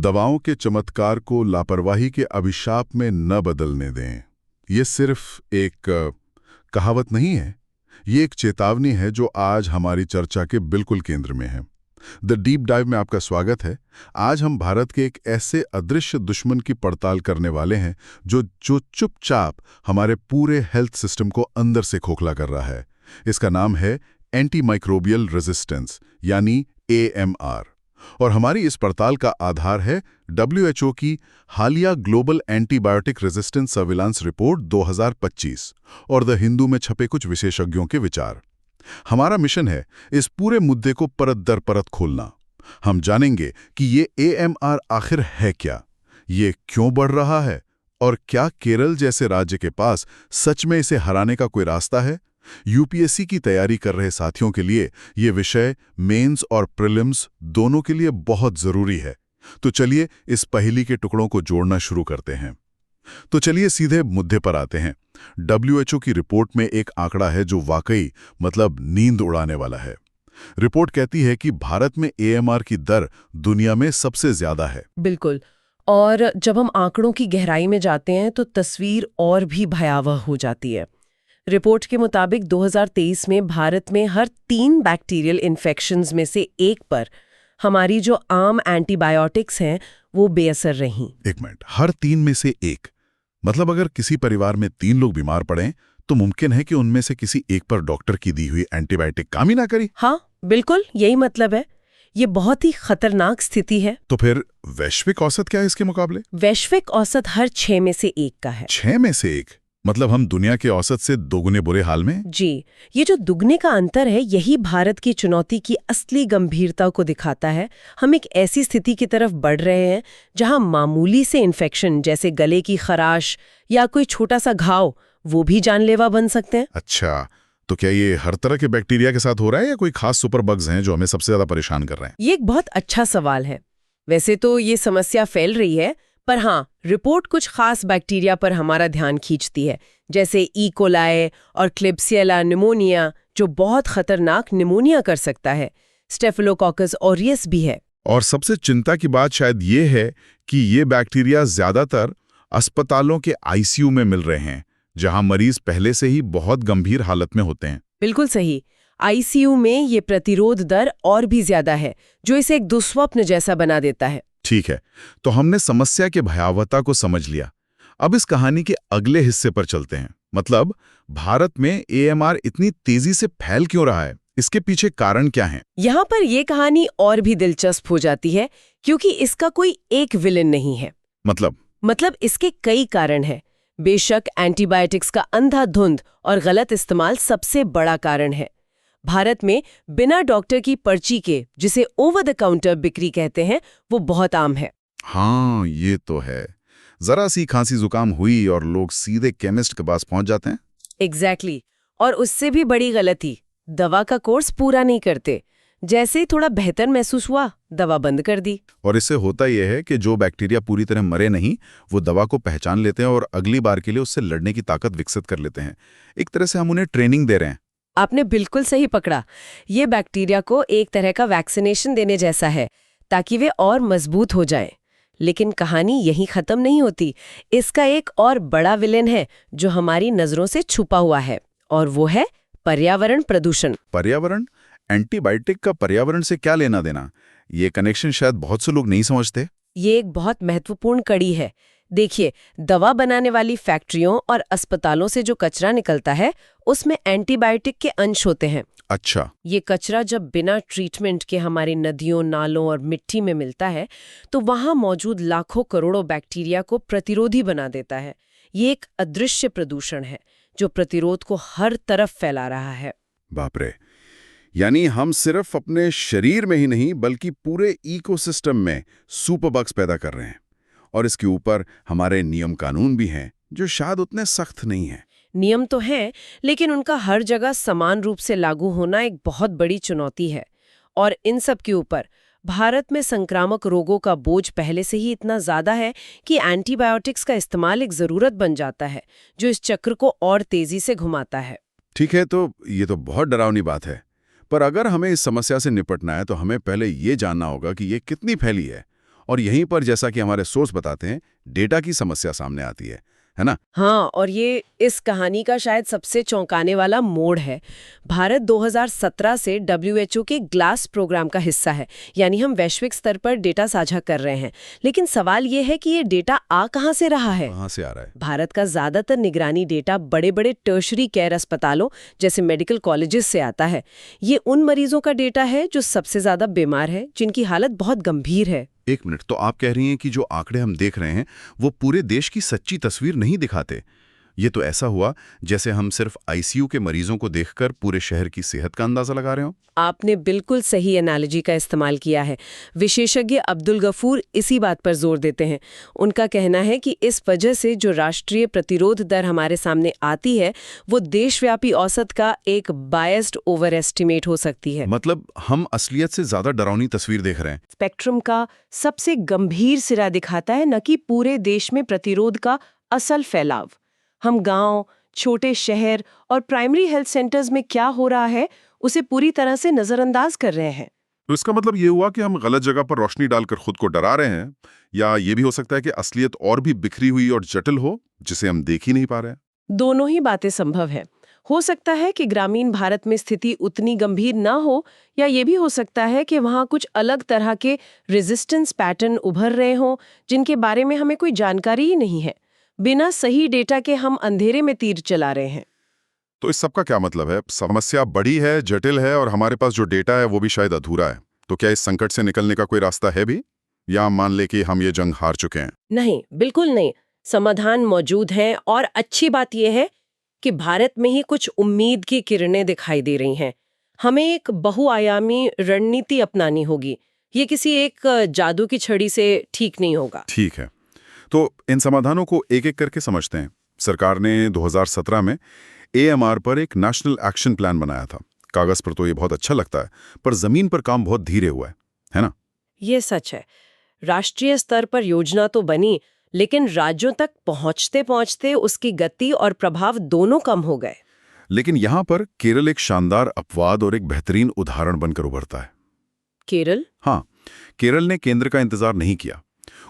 दवाओं के चमत्कार को लापरवाही के अभिशाप में न बदलने दें। ये सिर्फ एक कहावत नहीं है, ये एक चेतावनी है जो आज हमारी चर्चा के बिल्कुल केंद्र में है। द डीप डाइव में आपका स्वागत है। आज हम भारत के एक ऐसे अदृश्य दुश्मन की पड़ताल करने वाले हैं जो चुपचाप हमारे पूरे हेल्थ सिस्टम को अंदर से खोखला कर रहा है। इसका नाम है एंटीमाइक्रोबियल रेजिस्टेंस, यानी AMR। और हमारी इस पड़ताल का आधार है WHO की हालिया global antibiotic resistance surveillance report 2025 और द हिंदू में छपे कुछ विशेषज्ञों के विचार। हमारा मिशन है इस पूरे मुद्दे को परत दर परत खोलना। हम जानेंगे कि ये AMR आखिर है क्या, ये क्यों बढ़ रहा है, और क्या केरल जैसे राज्य के पास सच में इसे हराने का कोई रास्ता है। UPSC की तैयारी कर रहे साथियों के लिए ये विषय मेंस और प्रीलिम्स दोनों के लिए बहुत जरूरी है। तो चलिए इस पहेली के टुकड़ों को जोड़ना शुरू करते हैं। तो चलिए सीधे मुद्दे पर आते हैं। WHO की रिपोर्ट में एक आंकड़ा है जो वाकई नींद उड़ाने वाला है। रिपोर्ट कहती है कि भारत में AMR की दर दुनिया में सबसे ज्यादा है। बिल्कुल, और जब हम आंकड़ों की गहराई में जाते हैं तो तस्वीर और भी भयावह हो जाती है। रिपोर्ट के मुताबिक 2023 में भारत में हर 3 बैक्टीरियल इन्फेक्शंस में से एक पर हमारी जो आम एंटीबायोटिक्स हैं वो बेअसर रहीं। एक मिनट, हर 3 में से एक मतलब अगर किसी परिवार में 3 लोग बीमार पड़ें तो मुमकिन है कि उनमें से किसी एक पर डॉक्टर की दी हुई एंटीबायोटिक काम ही ना करी। हाँ बिल्कुल, यही मतलब है। ये बहुत ही खतरनाक स्थिति है। तो फिर वैश्विक औसत क्या है इसके मुकाबले? वैश्विक औसत हर 6 में से एक का है। 6 में से एक मतलब हम दुनिया के औसत से दोगुने बुरे हाल में। जी, ये जो दुगने का अंतर है यही भारत की चुनौती की असली गंभीरता को दिखाता है। हम एक ऐसी स्थिति की तरफ बढ़ रहे हैं जहां मामूली से इन्फेक्शन जैसे गले की खराश या कोई छोटा सा घाव वो भी जानलेवा बन सकते हैं। अच्छा, तो क्या ये हर तरह के बैक्टीरिया के साथ हो रहा है या कोई खास सुपर बग्स हैं जो हमें सबसे ज्यादा परेशान कर रहे हैं? ये एक बहुत अच्छा सवाल है। वैसे तो ये समस्या फैल रही है, पर हाँ, रिपोर्ट कुछ खास बैक्टीरिया पर हमारा ध्यान खींचती है, जैसे ई कोलाई और क्लिब्सिएला निमोनिया, जो बहुत खतरनाक निमोनिया कर सकता है। स्टेफिलोकोकस ऑरियस भी है। और सबसे चिंता की बात शायद ये है कि ये बैक्टीरिया ज्यादातर अस्पतालों के ICU में मिल रहे हैं, जहां मरीज पहले से ही बहुत गंभीर हालत में होते हैं। बिल्कुल सही। ICU में ये प्रतिरोध दर और भी ज्यादा है, जो इसे एक दुस्वप्न जैसा बना देता है। ठीक है, तो हमने समस्या के भयावहता को समझ लिया। अब इस कहानी के अगले हिस्से पर चलते हैं। मतलब भारत में AMR इतनी तेजी से फैल क्यों रहा है, इसके पीछे कारण क्या हैं? यहाँ पर यह कहानी और भी दिलचस्प हो जाती है, क्योंकि इसका कोई एक विलेन नहीं है। मतलब इसके कई कारण हैं। बेशक एंटीबायोटिक्स का अंधाधुंध और गलत इस्तेमाल सबसे बड़ा कारण है। भारत में बिना डॉक्टर की पर्ची के, जिसे ओवर द काउंटर बिक्री कहते हैं, वो बहुत आम है। हाँ, ये तो है। जरा सी खांसी जुकाम हुई और लोग सीधे केमिस्ट के पास पहुंच जाते हैं। एग्जैक्टली। और उससे भी बड़ी गलती, दवा का कोर्स पूरा नहीं करते। जैसे ही थोड़ा बेहतर महसूस हुआ, दवा बंद कर दी। और इससे होता यह है कि जो बैक्टीरिया पूरी तरह मरे नहीं, वो दवा को पहचान लेते हैं और अगली बार के लिए उससे लड़ने की ताकत विकसित कर लेते हैं। एक तरह से हम उन्हें ट्रेनिंग दे रहे हैं। आपने बिल्कुल सही पकड़ा। ये बैक्टीरिया को एक तरह का वैक्सीनेशन देने जैसा है, ताकि वे और मजबूत हो जाएं। लेकिन कहानी यहीं खत्म नहीं होती। इसका एक और बड़ा विलेन है जो हमारी नजरों से छुपा हुआ है, और वो है पर्यावरण प्रदूषण। पर्यावरण? एंटीबायोटिक का पर्यावरण से क्या लेना देना? ये कनेक्शन शायद बहुत से लोग नहीं समझते। ये एक बहुत महत्वपूर्ण कड़ी है। देखिए, दवा बनाने वाली फैक्ट्रियों और अस्पतालों से जो कचरा निकलता है, उसमें एंटीबायोटिक के अंश होते हैं। अच्छा। ये कचरा जब बिना ट्रीटमेंट के हमारी नदियों, नालों और मिट्टी में मिलता है, तो वहां मौजूद लाखों करोड़ों बैक्टीरिया को प्रतिरोधी बना देता है। ये एक अदृश्य प्रदूषण है जो प्रतिरोध को हर तरफ फैला रहा है। बाप रे, यानी हम सिर्फ अपने शरीर में ही नहीं बल्कि पूरे इकोसिस्टम में सुपरबग्स पैदा कर रहे हैं। और इसके ऊपर हमारे नियम कानून भी हैं जो शायद उतने सख्त नहीं हैं। नियम तो हैं, लेकिन उनका हर जगह समान रूप से लागू होना एक बहुत बड़ी चुनौती है। और इन सब के ऊपर भारत में संक्रामक रोगों का बोझ पहले से ही इतना ज्यादा है कि एंटीबायोटिक्स का इस्तेमाल एक जरूरत बन जाता है, जो इस चक्र को और तेजी से घुमाता है। ठीक है, तो ये तो बहुत डरावनी बात है। पर अगर हमें इस समस्या से निपटना है तो हमें पहले ये जानना होगा कि ये कितनी फैली है और यहीं पर जैसा कि हमारे सोर्स बताते हैं, डेटा की समस्या सामने आती है ना? हाँ, और ये इस कहानी का शायद सबसे चौंकाने वाला मोड़ है। भारत 2017 से WHO के ग्लास प्रोग्राम का हिस्सा है, यानी हम वैश्विक स्तर पर डेटा साझा कर रहे हैं। लेकिन सवाल ये है कि ये डेटा आ कहाँ से रहा है? कहाँ से आ रहा है? भारत का ज्यादातर निगरानी डेटा बड़े बड़े टर्शरी केयर अस्पतालों जैसे मेडिकल कॉलेजेस से आता है। ये उन मरीजों का डेटा है जो सबसे ज्यादा बीमार है, जिनकी हालत बहुत गंभीर है। एक मिनट, तो आप कह रही हैं कि जो आंकड़े हम देख रहे हैं वो पूरे देश की सच्ची तस्वीर नहीं दिखाते? ये तो ऐसा हुआ जैसे हम सिर्फ आईसीयू के मरीजों को देखकर पूरे शहर की सेहत का अंदाजा लगा रहे हो। आपने बिल्कुल सही एनालॉजी का इस्तेमाल किया है। विशेषज्ञ अब्दुल गफूर इसी बात पर जोर देते हैं। उनका कहना है कि इस वजह से जो राष्ट्रीय प्रतिरोध दर हमारे सामने आती है वो देशव्यापी औसत का एक बायस्ड ओवर एस्टिमेट हो सकती है। मतलब हम असलियत से ज्यादा डरावनी तस्वीर देख रहे हैं। स्पेक्ट्रम का सबसे गंभीर सिरा दिखाता है, न कि पूरे देश में प्रतिरोध का असल फैलाव। हम गांव, छोटे शहर और प्राइमरी हेल्थ सेंटर्स में क्या हो रहा है उसे पूरी तरह से नजरअंदाज कर रहे हैं। तो इसका मतलब ये हुआ कि हम गलत जगह पर रोशनी डालकर खुद को डरा रहे हैं, या ये भी हो सकता है कि असलियत और भी बिखरी हुई और जटिल हो जिसे हम देख ही नहीं पा रहे हैं। दोनों ही बातें संभव है। हो सकता है कि ग्रामीण भारत में स्थिति उतनी गंभीर ना हो, या ये भी हो सकता है कि वहाँ कुछ अलग तरह के रेजिस्टेंस पैटर्न उभर रहे हों जिनके बारे में हमें कोई जानकारी ही नहीं है। बिना सही डेटा के हम अंधेरे में तीर चला रहे हैं। तो इस सब का क्या मतलब है? समस्या बड़ी है, जटिल है, और हमारे पास जो डेटा है वो भी शायद अधूरा है। तो क्या इस संकट से निकलने का कोई रास्ता है भी, या मान ले कि हम ये जंग हार चुके हैं? नहीं, बिल्कुल नहीं। समाधान मौजूद हैं, और अच्छी बात यह है कि भारत में ही कुछ उम्मीद की किरणें दिखाई दे रही हैं। हमें एक बहुआयामी रणनीति अपनानी होगी। ये किसी एक जादू की छड़ी से ठीक नहीं होगा। ठीक है, तो इन समाधानों को एक एक करके समझते हैं। सरकार ने 2017 में AMR पर एक नेशनल एक्शन प्लान बनाया था। कागज पर तो ये बहुत अच्छा लगता है, पर जमीन पर काम बहुत धीरे हुआ है ना? ये सच है। राष्ट्रीय स्तर पर योजना तो बनी, लेकिन राज्यों तक पहुंचते पहुंचते उसकी गति और प्रभाव दोनों कम हो गए। लेकिन यहाँ पर केरल एक शानदार अपवाद और एक बेहतरीन उदाहरण बनकर उभरता है। केरल? हाँ, केरल ने केंद्र का इंतजार नहीं किया।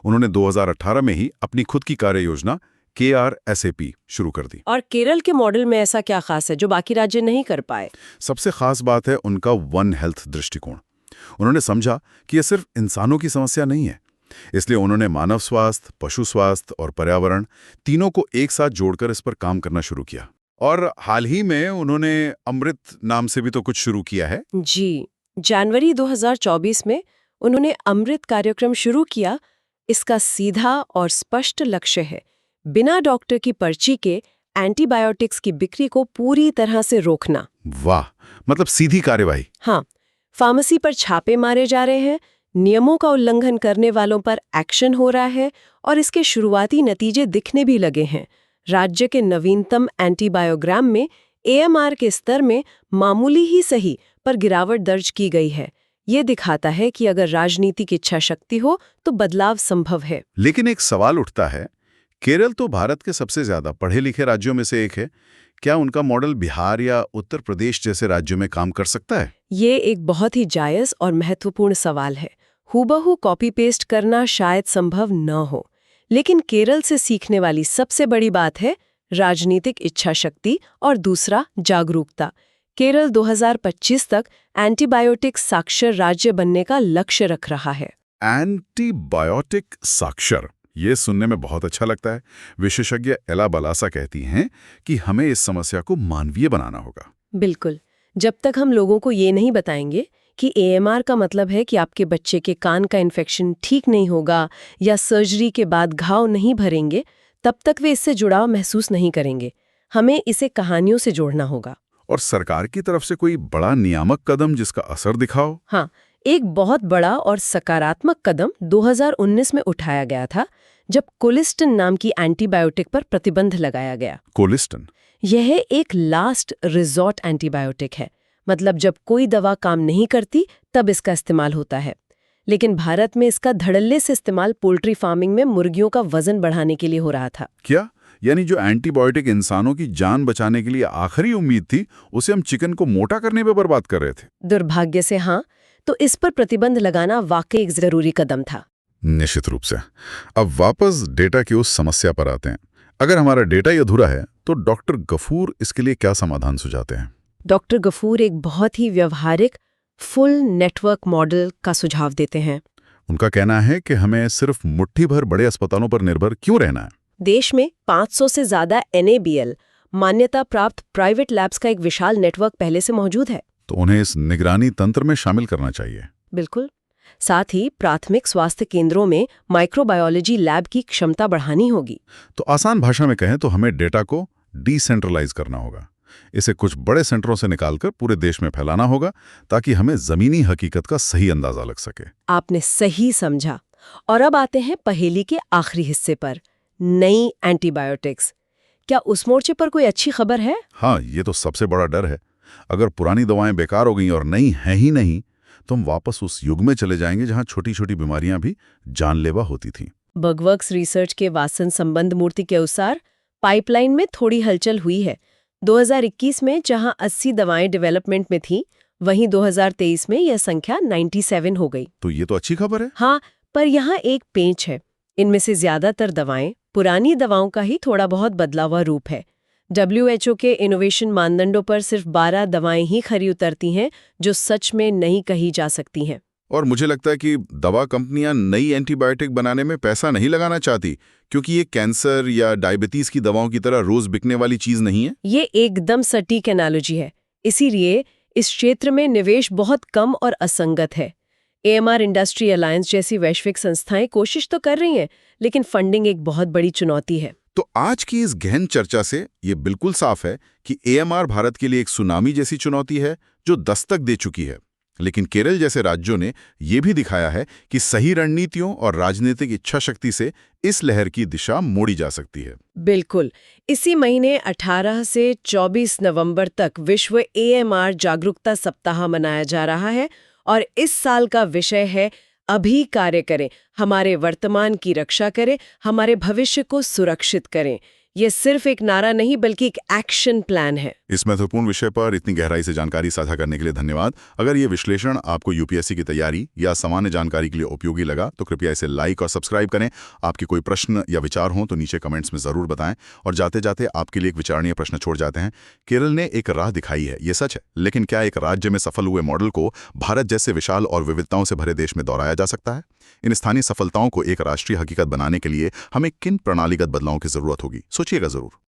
उन्होंने 2018 में ही अपनी खुद की कार्य योजना KRSAP शुरू कर दी। और केरल के मॉडल में ऐसा क्या खास है जो बाकी राज्य नहीं कर पाए? सबसे खास बात है उनका वन हेल्थ दृष्टिकोण। उन्होंने समझा कि यह सिर्फ इंसानों की समस्या नहीं है, इसलिए उन्होंने मानव स्वास्थ्य, पशु स्वास्थ्य और पर्यावरण तीनों को एक साथ जोड़कर इस पर काम करना शुरू किया। और हाल ही में उन्होंने अमृत नाम से भी तो कुछ शुरू किया है। जी, जनवरी 2024 में उन्होंने अमृत कार्यक्रम शुरू किया। इसका सीधा और स्पष्ट लक्ष्य है बिना डॉक्टर की पर्ची के एंटीबायोटिक्स की बिक्री को पूरी तरह से रोकना। वाह, मतलब सीधी कार्यवाही। हाँ, फार्मेसी पर छापे मारे जा रहे हैं, नियमों का उल्लंघन करने वालों पर एक्शन हो रहा है, और इसके शुरुआती नतीजे दिखने भी लगे हैं। राज्य के नवीनतम एंटीबायोग्राम में AMR के स्तर में मामूली ही सही पर गिरावट दर्ज की गई है। ये दिखाता है कि अगर राजनीतिक इच्छा शक्ति हो तो बदलाव संभव है। लेकिन एक सवाल उठता है, केरल तो भारत के सबसे ज्यादा पढ़े लिखे राज्यों में से एक है। क्या उनका मॉडल बिहार या उत्तर प्रदेश जैसे राज्यों में काम कर सकता है? ये एक बहुत ही जायज और महत्वपूर्ण सवाल है। हूबहू कॉपी पेस्ट करना शायद संभव न हो, लेकिन केरल से सीखने वाली सबसे बड़ी बात है राजनीतिक इच्छा शक्ति और दूसरा जागरूकता। केरल 2025 तक एंटीबायोटिक साक्षर राज्य बनने का लक्ष्य रख रहा है। एंटीबायोटिक साक्षर, ये सुनने में बहुत अच्छा लगता है। विशेषज्ञ एला बलासा कहती हैं कि हमें इस समस्या को मानवीय बनाना होगा। बिल्कुल। जब तक हम लोगों को ये नहीं बताएंगे कि AMR का मतलब है कि आपके बच्चे के कान का इन्फेक्शन ठीक नहीं होगा या सर्जरी के बाद घाव नहीं भरेंगे, तब तक वे इससे जुड़ाव महसूस नहीं करेंगे। हमें इसे कहानियों से जोड़ना होगा। और सरकार की तरफ से कोई बड़ा नियामक कदम जिसका असर दिखाओ? हाँ, एक बहुत बड़ा और सकारात्मक कदम 2019 में उठाया गया था, जब कोलिस्टन नाम की एंटीबायोटिक पर प्रतिबंध लगाया गया। कोलिस्टन? यह एक लास्ट रिजॉर्ट एंटीबायोटिक है। मतलब जब कोई दवा काम नहीं करती तब इसका इस्तेमाल होता है। लेकिन भारत में इसका धड़ल्ले से इस्तेमाल पोल्ट्री फार्मिंग में मुर्गियों का वजन बढ़ाने के लिए हो रहा था। क्या? यानी जो एंटीबायोटिक इंसानों की जान बचाने के लिए आखिरी उम्मीद थी, उसे हम चिकन को मोटा करने पे बर्बाद कर रहे थे। दुर्भाग्य से हाँ, तो इस पर प्रतिबंध लगाना वाकई एक जरूरी कदम था। निश्चित रूप से। अब वापस डेटा की उस समस्या पर आते हैं। अगर हमारा डेटा ही अधूरा है तो डॉक्टर गफूर इसके लिए क्या समाधान सुझाते हैं? डॉक्टर गफूर एक बहुत ही व्यवहारिक फुल नेटवर्क मॉडल का सुझाव देते हैं। उनका कहना है कि हमें सिर्फ मुट्ठी भर बड़े अस्पतालों पर निर्भर क्यों रहना है। देश में 500 से ज्यादा NABL मान्यता प्राप्त प्राइवेट लैब्स का एक विशाल नेटवर्क पहले से मौजूद है। तो उन्हें इस निगरानी तंत्र में शामिल करना चाहिए। बिल्कुल। साथ ही प्राथमिक स्वास्थ्य केंद्रों में माइक्रोबायोलॉजी लैब की क्षमता बढ़ानी होगी। तो आसान भाषा में कहें तो हमें डेटा को डिसेंट्रलाइज करना होगा। इसे कुछ बड़े सेंटरों से निकालकर पूरे देश में फैलाना होगा ताकि हमें जमीनी हकीकत का सही अंदाजा लग सके। आपने सही समझा। और अब आते हैं पहेली के आखिरी हिस्से पर, नई एंटीबायोटिक्स। क्या उस मोर्चे पर कोई अच्छी खबर है? हाँ, ये तो सबसे बड़ा डर है। अगर पुरानी दवाएं बेकार हो गई और नई हैं ही नहीं तो हम वापस उस युग में चले जाएंगे जहां छोटी छोटी बीमारियां भी जानलेवा होती थीं। बगवर्क्स रिसर्च के वासन संबंध मूर्ति के अनुसार पाइपलाइन में थोड़ी हलचल हुई है। 2021 में जहां 80 दवाएं डेवलपमेंट में थीं, वहीं 2023 में यह संख्या 97 हो गई। तो ये तो अच्छी खबर है। हाँ, पर यहाँ एक पेंच है। इनमें से ज्यादातर दवाएं पुरानी दवाओं का ही थोड़ा बहुत बदला हुआ रूप है। WHO के इनोवेशन मानदंडों पर सिर्फ 12 दवाएं ही खरी उतरती हैं जो सच में नहीं कही जा सकती हैं। और मुझे लगता है कि दवा कंपनियां नई एंटीबायोटिक बनाने में पैसा नहीं लगाना चाहती, क्योंकि ये कैंसर या डायबिटीज की दवाओं की तरह रोज बिकने वाली चीज नहीं है। ये एकदम सटीक एनालॉजी है। इसीलिए इस क्षेत्र में निवेश बहुत कम और असंगत है। AMR इंडस्ट्री अलायंस जैसी वैश्विक संस्थाएं कोशिश तो कर रही हैं, लेकिन फंडिंग एक बहुत बड़ी चुनौती है। तो आज की इस गहन चर्चा से ये बिल्कुल साफ है कि AMR भारत के लिए एक सुनामी जैसी चुनौती है जो दस्तक दे चुकी है। लेकिन केरल जैसे राज्यों ने ये भी दिखाया है कि सही रणनीतियों और राजनीतिक इच्छा शक्ति से इस लहर की दिशा मोड़ी जा सकती है। बिल्कुल। इसी महीने 18 से 24 नवंबर तक विश्व AMR जागरूकता सप्ताह मनाया जा रहा है और इस साल का विषय है अभी कार्य करें, हमारे वर्तमान की रक्षा करें, हमारे भविष्य को सुरक्षित करें। ये सिर्फ एक नारा नहीं बल्कि एक एक्शन प्लान है। इस महत्वपूर्ण विषय पर इतनी गहराई से जानकारी साझा करने के लिए धन्यवाद। अगर ये विश्लेषण आपको UPSC की तैयारी या सामान्य जानकारी के लिए उपयोगी लगा तो कृपया इसे लाइक और सब्सक्राइब करें। आपके कोई प्रश्न या विचार हों तो नीचे कमेंट्स में जरूर बताएं। और जाते जाते आपके लिए एक विचारणीय प्रश्न छोड़ जाते हैं। केरल ने एक राह दिखाई है, ये सच है, लेकिन क्या एक राज्य में सफल हुए मॉडल को भारत जैसे विशाल और विविधताओं से भरे देश में दोहराया जा सकता है? इन स्थानीय सफलताओं को एक राष्ट्रीय हकीकत बनाने के लिए हमें किन प्रणालीगत बदलावों की जरूरत होगी? सोचिएगा जरूर।